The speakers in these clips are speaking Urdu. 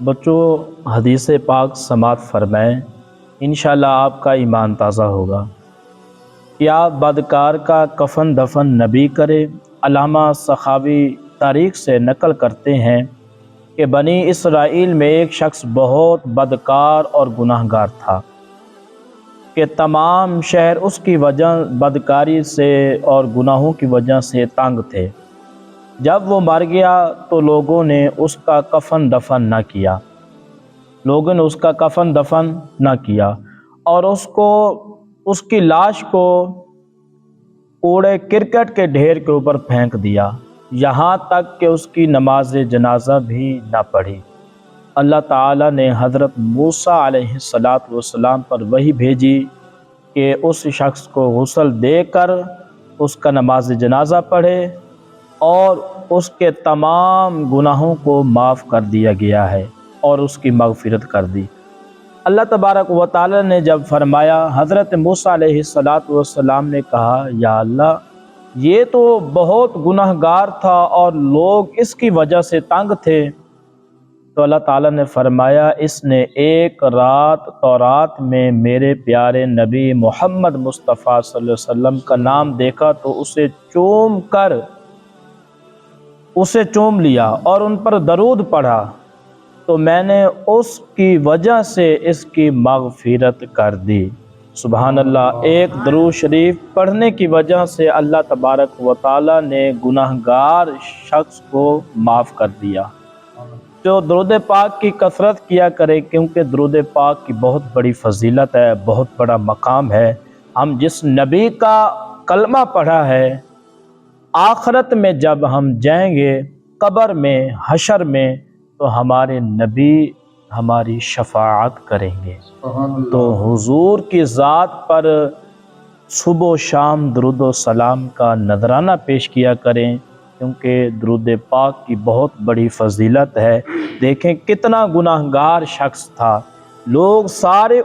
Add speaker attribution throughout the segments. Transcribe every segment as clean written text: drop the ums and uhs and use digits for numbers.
Speaker 1: بچوں حدیث پاک سماعت فرمائیں، انشاءاللہ آپ کا ایمان تازہ ہوگا۔ کیا بدکار کا کفن دفن نبی کرے؟ علامہ سخاوی تاریخ سے نقل کرتے ہیں کہ بنی اسرائیل میں ایک شخص بہت بدکار اور گناہ گار تھا کہ تمام شہر اس کی وجہ بدکاری سے اور گناہوں کی وجہ سے تنگ تھے۔ جب وہ مر گیا تو لوگوں نے اس کا کفن دفن نہ کیا اور اس کی لاش کو کوڑے کرکٹ کے ڈھیر کے اوپر پھینک دیا، یہاں تک کہ اس کی نماز جنازہ بھی نہ پڑھی۔ اللہ تعالیٰ نے حضرت موسیٰ علیہ السلام پر وحی بھیجی کہ اس شخص کو غسل دے کر اس کا نماز جنازہ پڑھے اور اس کے تمام گناہوں کو معاف کر دیا گیا ہے اور اس کی مغفرت کر دی۔ اللہ تبارک و تعالی نے جب فرمایا، حضرت موسیٰ علیہ السلام نے کہا، یا اللہ یہ تو بہت گناہ گار تھا اور لوگ اس کی وجہ سے تنگ تھے، تو اللہ تعالیٰ نے فرمایا، اس نے ایک رات تورات میں میرے پیارے نبی محمد مصطفیٰ صلی اللہ علیہ وسلم کا نام دیکھا تو اسے چوم لیا اور ان پر درود پڑھا، تو میں نے اس کی وجہ سے اس کی مغفرت کر دی۔ سبحان اللہ، ایک درود شریف پڑھنے کی وجہ سے اللہ تبارک و تعالی نے گناہ گار شخص کو معاف کر دیا۔ جو درود پاک کی کثرت کیا کرے، کیونکہ درود پاک کی بہت بڑی فضیلت ہے، بہت بڑا مقام ہے۔ ہم جس نبی کا کلمہ پڑھا ہے، آخرت میں جب ہم جائیں گے قبر میں، حشر میں، تو ہمارے نبی ہماری شفاعت کریں گے۔ تو حضور کی ذات پر صبح و شام درود و سلام کا نذرانہ پیش کیا کریں، کیونکہ درود پاک کی بہت بڑی فضیلت ہے۔ دیکھیں کتنا گناہ گار شخص تھا، لوگ سارے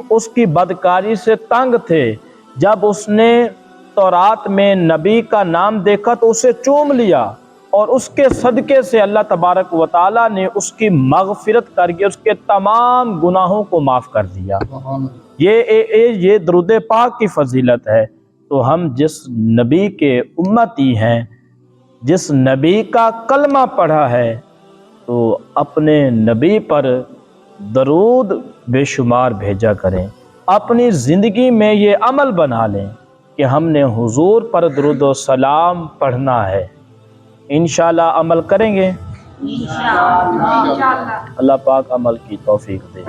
Speaker 1: اس کی بدکاری سے تنگ تھے۔ جب اس نے تورات میں نبی کا نام دیکھا تو اسے چوم لیا اور اس کے صدقے سے اللہ تبارک و تعالیٰ نے اس کی مغفرت کر کے اس کے تمام گناہوں کو معاف کر دیا۔ یہ درود پاک کی فضیلت ہے۔ تو ہم جس نبی کے امتی ہیں، جس نبی کا کلمہ پڑھا ہے، تو اپنے نبی پر درود بے شمار بھیجا کریں۔ اپنی زندگی میں یہ عمل بنا لیں کہ ہم نے حضور پر درود و سلام پڑھنا ہے۔ انشاءاللہ عمل کریں گے؟ انشاءاللہ۔ اللہ پاک عمل کی توفیق دے۔